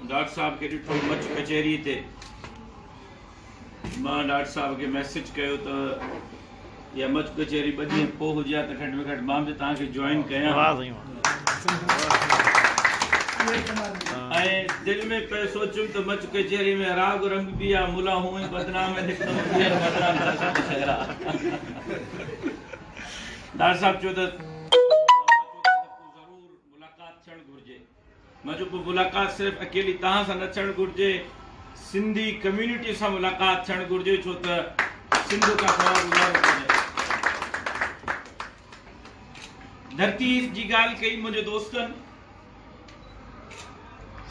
Doctor साहब के ॾिठो much कचहरी ते मां डॉक्टर साहब के मैसेज कयो तो या मच कचहरी 2 ॾींहं पोइ हुजे त घटि में घटि मां बि तव्हांखे जॉइन कयां ऐं दिलि में पे सोचुमि त मच कचहरी में राग रंग बि आहे मुला हूं ई बदनाम आहिनि हिकदमि ॿीहर बदनाम शहर आहे डॉक्टर साहब चयो त ज़रूर मुलाक़ात थियणु घुरिजे मां चयो पोइ मुलाक़ात सिर्फ़ु अकेली तव्हां सां न थियणु घुरिजे सिंधी कम्युनिटी सां मुलाक़ात थियणु घुरिजे छो त सिंध खां धरती जी ॻाल्हि कई मुंहिंजे दोस्तनि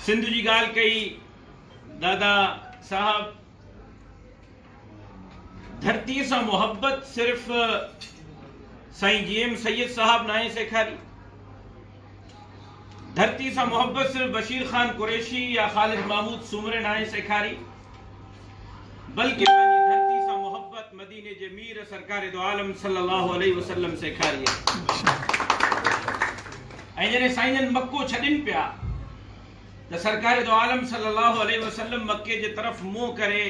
सिंध जी ॻाल्हि कई दादा साहब धरती सां मोहब्बत सिर्फ़ साईं जीएम सैयद साहब नाहे सेखारी धरती सां मोहब्बत सिर्फ बशीर खान कुरैशी या खालिद महमूद सुमरे नाहे सेखारी बल्कि पंहिंजी धरती सां मोहब्बत मदीने जे मीर सरकार दो आलम सल्लल्लाहु अलैहि वसल्लम सेखारी है ऐं जॾहिं साईंजन मक्को छॾनि पिया त सरकार दो आलम सल्लल्लाहु अलैहि वसल्लम मक्के जे तरफ़ मुंहुं करे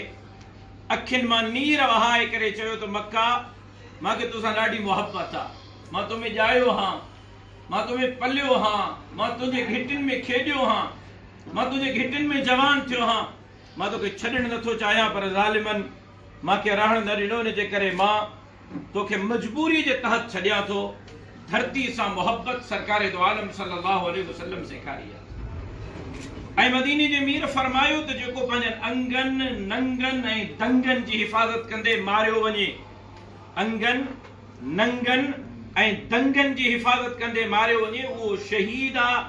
अखियुनि मां नीर वहाए करे चयो त मक्का मूंखे तोसां ॾाढी मोहब्बत आहे मां तोमें ॼायो हां मां तोमें पलियो हां मां तुंहिंजे घिटियुनि में खेॾियो हां मां तुंहिंजे घिटियुनि में जवान थियो हां मां तोखे छॾणु नथो चाहियां पर ज़ालिमनि मूंखे रहणु न ॾिनो इन जे करे मां तोखे मजबूरी जे तहत छॾियां थो धरती सां मोहब्बत सरकार दो आलम सल्लल्लाहु अलैहि वसल्लम सेखारी आहे ऐं मदीने जे मीर फरमायो त जेको पंहिंजनि अंगनि नंगनि ऐं दंगनि जी हिफ़ाज़त कंदे मारियो वञे अंगनि नंगनि ऐं दंगनि जी हिफ़ाज़त कंदे मारियो वञे उहो शहीद आहे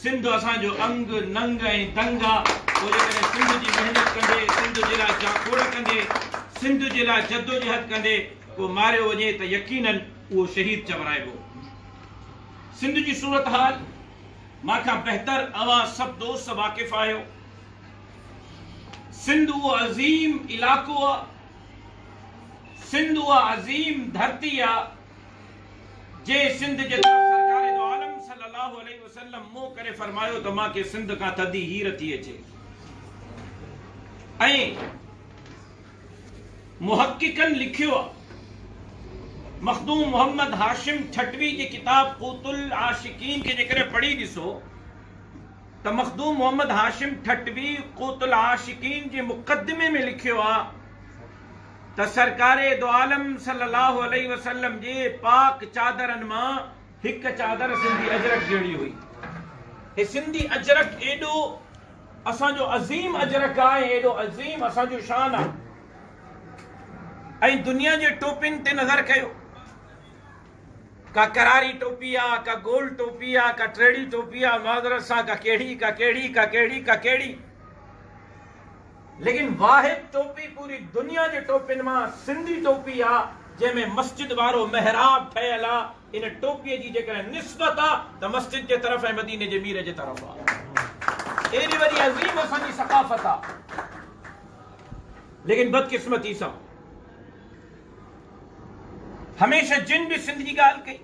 सिंध असांजो अंग नंग ऐं दंग आहे पोइ जेकॾहिं सिंध जी महिनत कंदे सिंध जे लाइ जाखोड़ कंदे सिंध जे लाइ जद्दोजहद कंदे को मारियो वञे त यकीनन उहो शहीद चवराइबो सिंध जी सूरत हाल मां खां बहितर अवां सभु दोस्त वाक़िफ़ आहियो सिंध उहो अज़ीम इलाइक़ो आहे सिंध उहा अज़ीम धरती आहे जे सिंध जे सरकार दो आलम सल्लल्लाहु अलैहि वसल्लम मुंहुं करे फरमायो त मूंखे सिंध खां थधी हीर थी अचे ऐं मुहक्किकनि लिखियो आहे मखदूम मोहम्मद हाशिम ठटवी जी किताब क़ूतुल आशिकीन खे जेकॾहिं पढ़ी ॾिसो त मखदूम मोहम्मद हाशिम ठटवी क़ूतुल आशिकीन जे मुक़दमे में लिखियो आहे त सरकारे दो आलम सल्लल्लाहु अलैहि वसल्लम जे पाक चादरनि मां हिकु चादर सिंधी अजरक जहिड़ी हुई हे सिंधी अजरक एॾो असांजो अज़ीम अजरक आहे एॾो अज़ीम असांजो शान आहे ऐं दुनिया जे टोपियुनि ते नज़र कयो का करारी टोपी आहे का गोल टोपी आहे का टेढ़ी टोपी आहे माज़रत सां का कहिड़ी लेकिन वाहिद टोपी पूरी दुनिया जे टोपियुनि मां सिंधी टोपी आहे जंहिंमें मस्जिद वारो महराब ठहियल आहे इन टोपीअ जी जेकॾहिं निस्बत आहे त मस्जिद जे तरफ़ ऐं मदीने जे मीर जे तरफ़ आहे एॾी वॾी अज़ीम असांजी सक़ाफ़त आहे लेकिन बदकिस्मती सां हमेशह जिन भी सिंध जी ॻाल्हि कई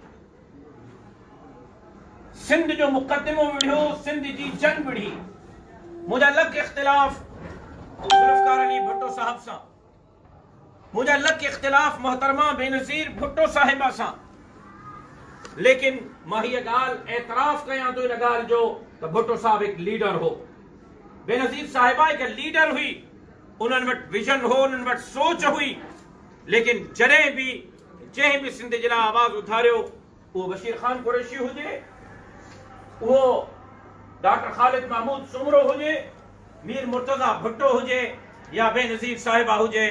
सिंध जो मुक़दमो विढ़ियो सिंध जी जंग विढ़ी मुंहिंजा लख इख़्तिलाफ़ ज़ुल्फ़कार अली भुट्टो साहब सां मुंहिंजा लख इख़्तिलाफ़ मोहतरमा बेनज़ीर भुट्टो साहिबा सां लेकिन मां हीअ ॻाल्हि एतराफ़ कयां थो इन ॻाल्हि जो त भुट्टो साहब हिकु लीडर हो बेनज़ीर साहिबा हिकु लीडर हुई उन्हनि वटि विजन हो उन्हनि वटि सोच हुई लेकिन जॾहिं बि जंहिं बि सिंध जे लाइ आवाज़ उथारियो उहो बशीर खान कुरैशी हुजे उहो डॉक्टर खालिद महमूद सुमरो हुजे मीर मुर्तज़ा भुट्टो हुजे या बेनज़ीर साहिबा हुजे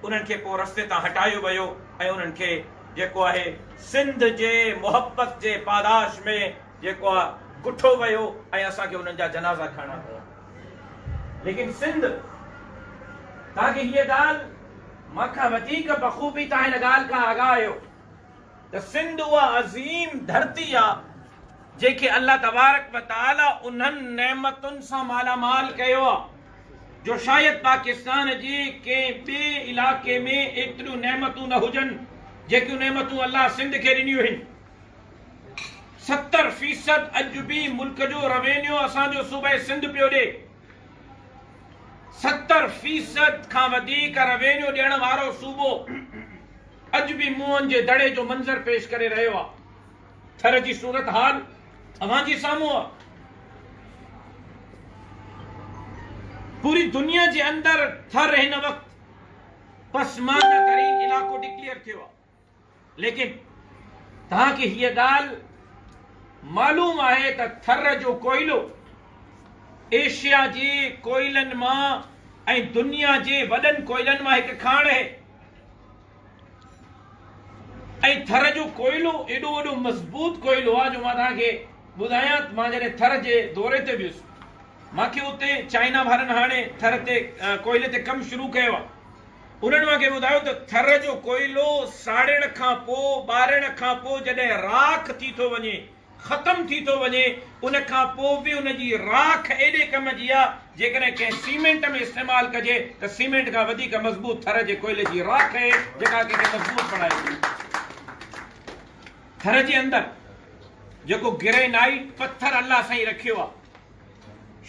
उन्हनि खे पोइ रस्ते तां हटायो वियो ऐं उन्हनि खे जेको आहे सिंध जे मोहब्बत जे पादाश में जेको आहे गुठो वियो ऐं असांखे उन्हनि जा जनाज़ा खणणा पिया लेकिन सिंध तव्हांखे हीअ ॻाल्हि मां खां वधीक बख़ूबी तव्हां हिन ॻाल्हि खां आगाह आहियो त सिंध उहा अज़ीम धरती आहे जेके अल्लाह तबारक व तआला उन्हनि नेमतुनि सां मालामाल कयो आहे जो शायदि पाकिस्तान जे कंहिं ॿिए इलाइक़े में एतिरियूं नेमतूं न हुजनि जेकियूं नेमतूं अल्लाह सिंध खे ॾिनियूं आहिनि 70% अॼु बि मुल्क जो रवेन्यू असांजो सूबे सिंध पियो ॾे 70% खां वधीक रेवेन्यू ॾियण वारो सूबो अॼु बि मुंहनि जे दड़े जो मंज़र पेश करे रहियो आहे। थर जी सूरत हाल अवां जे साम्हूं आहे। पूरी दुनिया जे अंदरि थर हिन वक़्तु पसमानदा तरीन इलाइक़ो डिक्लेयर थियो आहे। लेकिन तव्हांखे हीअ ॻाल्हि मालूम आहे त थर जो कोयलो एशिया जे कोयलनि मां ऐं दुनिया जे वॾनि कोयलनि मां हिकु खाण आहे। ऐं थर जो कोयलो एॾो वॾो मज़बूत कोयलो आहे जो मां तव्हांखे ॿुधायां। मां जॾहिं थर जे दौरे ते वियुसि, मूंखे उते चाइना वारनि हाणे थर ते कोयले ते कमु शुरू कयो आहे। उन्हनि मूंखे ॿुधायो त थर जो कोयलो साड़ण खां पोइ, ॿारण खां पोइ जॾहिं राख थी थो वञे, ख़तम थी थो वञे, उन खां पोइ बि उनजी राख एॾे कम जी आहे जेकॾहिं कंहिं सीमेंट में इस्तेमालु कजे त सीमेंट खां वधीक मज़बूत थर जे कोयले जी राख आहे जेका कंहिंखे मज़बूत बणाए थी। थर जे अंदरि जेको ग्रेनाइट पत्थर अल्लाह साईं रखियो आहे,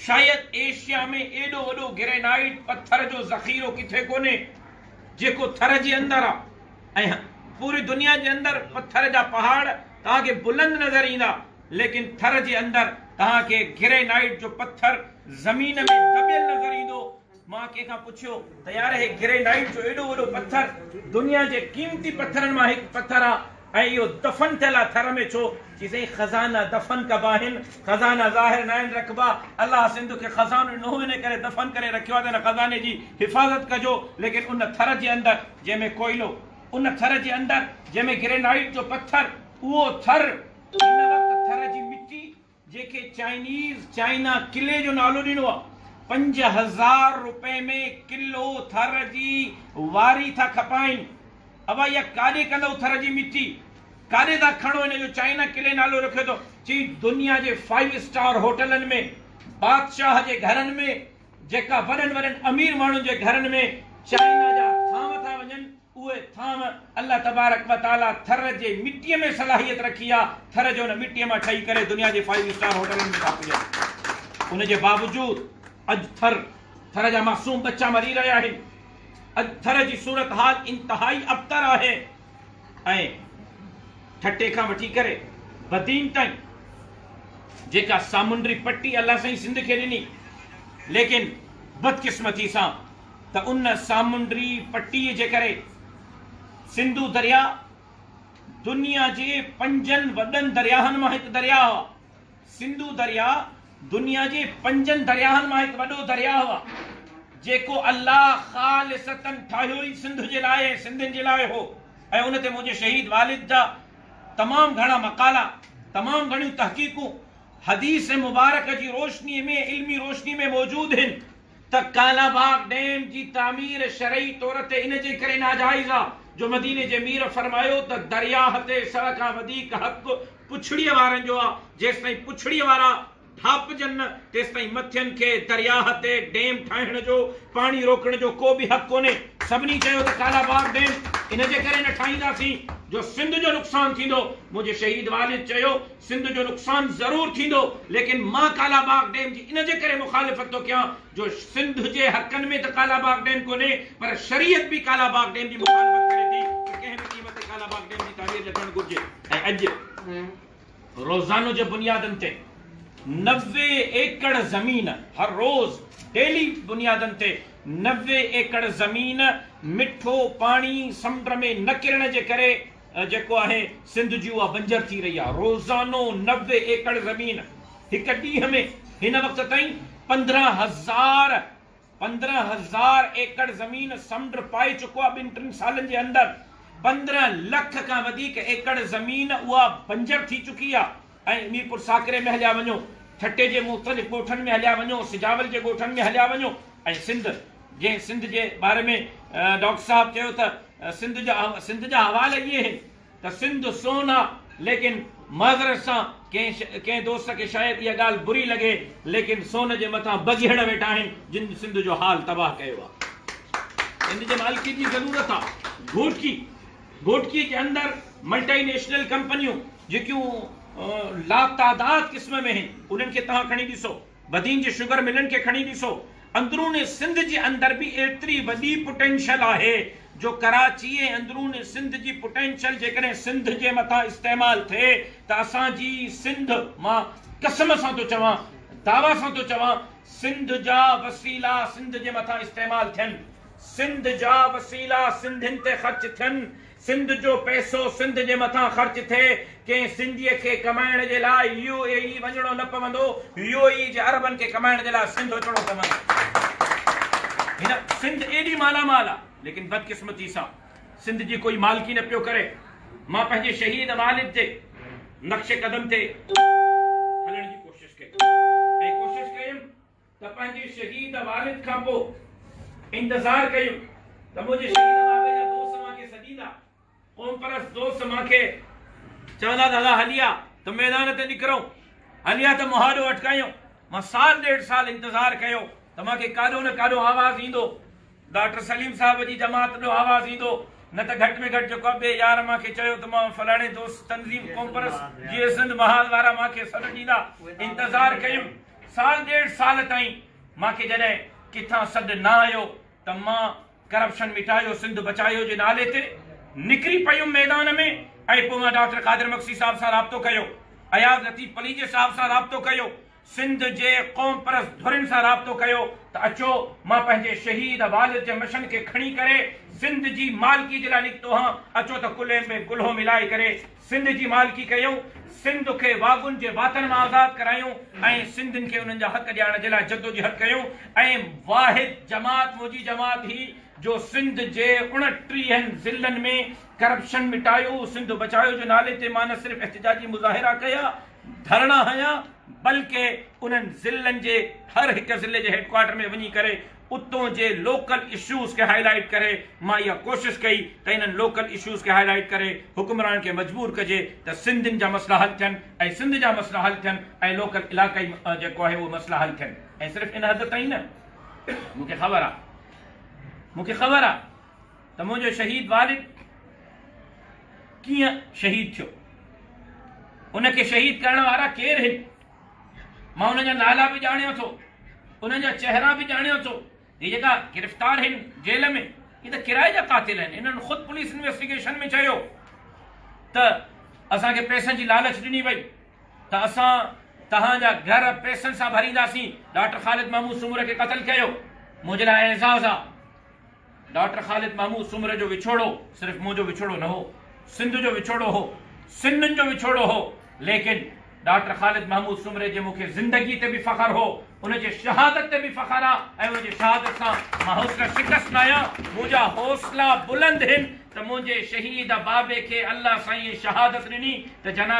शायदि एशिया में एॾो वॾो ग्रेनाइट पत्थर जो ज़ख़ीरो किथे कोन्हे जेको थर जे अंदरि आहे। ऐं पूरी दुनिया जे अंदरि पत्थर जा पहाड़ तव्हांखे बुलंद नज़र ईंदा, लेकिन थर जे अंदरि तव्हांखे ग्रेनाइट जो पत्थर ज़मीन में दबियल नज़र ईंदो। मां कंहिंखां पुछियो त यार हे ग्रेनाइट जो एॾो वॾो पत्थर दुनिया जे क़ीमती पत्थरनि मां हिकु पत्थर आहे ऐं इहो दफ़न थियल आहे थर में छो? चई साईं खज़ाना दफ़न कबा आहिनि, खज़ाना ज़ाहिर न आहिनि रखबा। अल्लाह सिंध खे खज़ानो ॾिनो इन करे दफ़न करे रखियो आहे त हिन खज़ाने जी हिफ़ाज़त कजो। लेकिन उन थर जे अंदरि जंहिंमें कोयलो, उन थर जे अंदरि जंहिंमें ग्रेनाइट जो पत्थर, उहो थर हिन वक़्तु थर जी मिट्टी जेके चाइना किले जो नालो ॾिनो आहे, 5000 रुपए में किलो थर जी वारी था खपाइनि। अब इहा काॾे कंदव थर जी मिट्टी, काॾे था खणो? हिन जो चाइना किले नालो रखियो अथव। चई दुनिया जे 5 स्टार होटलनि में, बादशाह जे घरनि में, जेका वॾनि वॾनि अमीर माण्हुनि जे घरनि में चाइना जा थाम था वञनि, उहे थाम अल्लाह तबारक व तआला थर जे मिट्टीअ में सलाहियत रखी आहे। थर जो हुन मिट्टीअ मां ठही करे दुनिया जे 5 स्टार होटलनि में था पुॼनि। उन जे बावजूद अॼु थर जा मासूम बच्चा मरी रहिया आहिनि। अॼु थर जी सूरत हाल इंतहाई अबतर आहे। ऐं ठटे खां वठी करे बदीन ताईं जेका सामुंडी पट्टी अल्लाह साईं सिंध खे ॾिनी, लेकिन बदकिस्मती सां त उन सामुंडी पट्टीअ जे करे सिंधु दरिया दुनिया जे 5 वॾनि दरियाहनि मां हिकु दरिया हुआ। सिंधु दरिया दुनिया जे 5 दरियाहनि मां हिकु वॾो दरिया हुआ जेको अल्लाह ख़ालिसतन ठाहियो ई सिंध जे लाइ, सिंधियुनि जे लाइ हो। ऐं उन ते मुंहिंजे शहीद वालिद जा तमामु घणा मक़ाला, तमामु घणियूं तहक़ीक़ूं हदीस मुबारक जी रोशनी में, इल्मी रोशनी में मौजूद आहिनि त कालाबाग डैम जी तामीर शरई तौर ते इन जे करे नाजाइज़ आहे जो मदीने जे मीर फरमायो त दरियाह ते सर खां वधीक हक़ पुछड़ीअ वारनि जो आहे। जेसि ताईं पुछड़ीअ वारा ढापजनि तेसि ताईं मथियनि खे दरियाह ते डैम ठाहिण जो, पाणी रोकण जो को बि हक़ कोन्हे। सभिनी चयो त कालाबाग डैम इन जे करे न ठाहींदासीं जो सिंध जो नुक़सानु थींदो। मुंहिंजे शहीद वालिद चयो सिंध जो नुक़सानु ज़रूरु थींदो, लेकिन मां कालाबाग डैम जी इन जे करे मुखालिफ़त थो कयां जो सिंध जे हक़नि में त कालाबाग डैम कोन्हे, पर शरीयत बि कालाबाग डैम जी मुखालिफ़त करे थी त कंहिं बि क़ीमत ते कालाबाग डैम जी तामीर लॻणु घुरिजे। ऐं अॼु रोज़ानो जे बुनियादनि ते 90 एकड़ ज़मीन, हर रोज़ डेली बुनियादनि ते 90 एकड़ ज़मीन मिठो पाणी समुंड में न किरण जे करे जेको आहे सिंध जी उहा बंजर थी रही आहे। रोज़ानो 90 एकड़ ज़मीन हिकु ॾींहं में हिन वक़्त ताईं 15,000 एकड़ ज़मीन समुंड पाए चुको आहे। 2-3 सालनि जे अंदरि 15 लख खां वधीक एकड़ ज़मीन उहा बंजर थी चुकी आहे। ऐं मीरपुर साकरे में हलिया वञो, ठटे जे मुख़्तलिफ़ ॻोठनि में हलिया वञो, सिजावल जे ॻोठनि में हलिया वञो। ऐं सिंध जे बारे में डॉक्टर साहब चयो त सिंध जा हवाला इहे आहिनि त सिंध सोन आहे, लेकिन माज़रत सां कंहिं दोस्त खे शायदि इहा ॻाल्हि बुरी लॻे, लेकिन सोन जे मथां बघियड़ वेठा आहिनि जिन सिंध जो हाल तबाह कयो आहे। सिंध जे मालिकी जी ज़रूरत आहे। घोटकीअ जे अंदरि मल्टीनेशनल कंपनियूं जेकियूं लातादाद क़िस्म में आहिनि, उन्हनि खे तव्हां खणी ॾिसो। बदीन जे शुगर मिलनि खे खणी ॾिसो। अंदरून सिंध जे अंदर भी एतरी वॾी पोटेंशियल आहे जो कराची ऐं अंदरून सिंध जी पोटेंशियल जेकॾहिं सिंध जे मथां इस्तेमाल थिए त असांजी सिंध, मां कसम सां थो चवां, दावा सां थो चवां, सिंध जा वसीला सिंध जे मथां इस्तेमाल थियनि, सिंध जा वसीला सिंधियुनि ते ख़र्च थियनि, सिंध जो पैसो सिंध जे मथां ख़र्च थिए, कंहिं सिंधीअ खे कमाइण जे लाइ UAE वञणो न पवंदो, UAE जे अरबनि खे कमाइण जे लाइ सिंध अचणो पवंदो। हिन सिंध एॾी मालामाल आहे, लेकिन बदकिस्मती सां सिंध जी कोई मालकी न पियो करे। मां पंहिंजे शहीद वालिद जे नक्शे कदम ते हलण जी कोशिश कई ऐं कोशिश कयुमि त पंहिंजे शहीद वालिद खां पोइ इंतज़ार कयुमि त मुंहिंजे शहीद बाबे जा दोस्त मूंखे सॾींदा, क़ौम परस्त दोस्त मूंखे चवंदा दादा हलिया त मैदान ते निकिरूं, हलिया त मुहाड़ो अटकायूं। मां साल ॾेढ साल इंतज़ार कयो त मूंखे काॾो न काॾो आवाज़ ईंदो, डॉक्टर सलीम साहब जी जमात जो आवाज़ ईंदो, न त घटि में घटि जेको ॿिए यार मूंखे चयो त मां फलाणे दोस्त तंज़ीम क़ौम परस्त जीअं सिंध महाल वारा मूंखे सॾु ॾींदा। इंतज़ार कयुमि साल ॾेढ साल ताईं। मूंखे जॾहिं किथां सॾु न आयो त मां करप्शन मिटायो सिंध बचायो जे नाले ते निकिरी पयुमि मैदान में ऐं पोइ मां डॉक्टर कादिर मक्सी साहब सां राब्तो कयो, अयाज़ लतीफ़ पलीजे साहब सां राब्तो कयो, सिंध जे क़ौम परस्त धुरिन सां राब्तो कयो त अचो मां पंहिंजे शहीद वालिद जे मिशन खे खणी करे सिंध जी मालकी जे लाइ निकितो हां, अचो त कुल्हे में गुल्हो मिलाए करे सिंध जी मालकी कयूं, सिंध खे वागुनि जे वातन मां आज़ाद करायूं ऐं सिंधियुनि खे उन्हनि जा हक़ ॾियारण जे लाइ जदोजहद कयूं। ऐं वाहिद जमात मुंहिंजी जमात ही जो सिंध जे 29 ज़िलनि में करप्शन मिटायो, सिंध बचायो जे नाले ते मां न सिर्फ़ एहतिजाजी मुज़ाहिरा कया, धरना हया, बल्कि उन्हनि ज़िलनि जे हर हिकु ज़िले जे हेडक्वार्टर में वञी करे उतों जे लोकल इश्यूज़ खे हाईलाइट करे मां इहा कोशिश कई त इन्हनि लोकल इश्यूज़ खे हाईलाइट करे हुक्मरान खे मजबूर कजे त सिंधियुनि जा मसला हल थियनि ऐं सिंध जा मसला हल थियनि ऐं लोकल इलाक़ाई जेको आहे उहो मसला हल थियनि। ऐं सिर्फ़ु इन हद ताईं न, मूंखे ख़बर आहे त मुंहिंजो शहीद वालिद कीअं शहीद थियो, उनखे शहीद करण वारा केरु आहिनि, मां उनजा नाला बि ॼाणियो थो, उनजा चेहरा बि ॼाणियो थो। ये जेका गिरफ़्तार आहिनि जेल में ये त किराए जा कातिल आहिनि। इन्हनि ख़ुदि पुलिस इन्वेस्टिगेशन में चयो त असांखे पैसनि जी लालच ॾिनी वई त असां तव्हांजा घर पैसनि सां भरींदासीं। डॉक्टर ख़ालिद महमूद सूमर खे क़त्ल कयो, मुंहिंजे लाइ एज़ाज़ आहे। डॉक्टर ख़ालिद महमूद सूमर जो विछोड़ो सिर्फ़ु मुंहिंजो विछोड़ो न हो, सिंध जो विछोड़ो हो, सिंधियुनि जो विछोड़ो हो, लेकिन डॉक्टर ख़ालिद महमूद सूमरे जे मूंखे ज़िंदगी ते बि फ़ख़्रु हो, उनजे शहादत ते बि फ़ख़्रु आहे ऐं उनजे शहादत सां मां हौसला शिकस्त न आहियां। मुंहिंजा हौसला बुलंद आहिनि त मुंहिंजे शहीद बाबे खे अल्लाह साईं शहादत ॾिनी त जनाब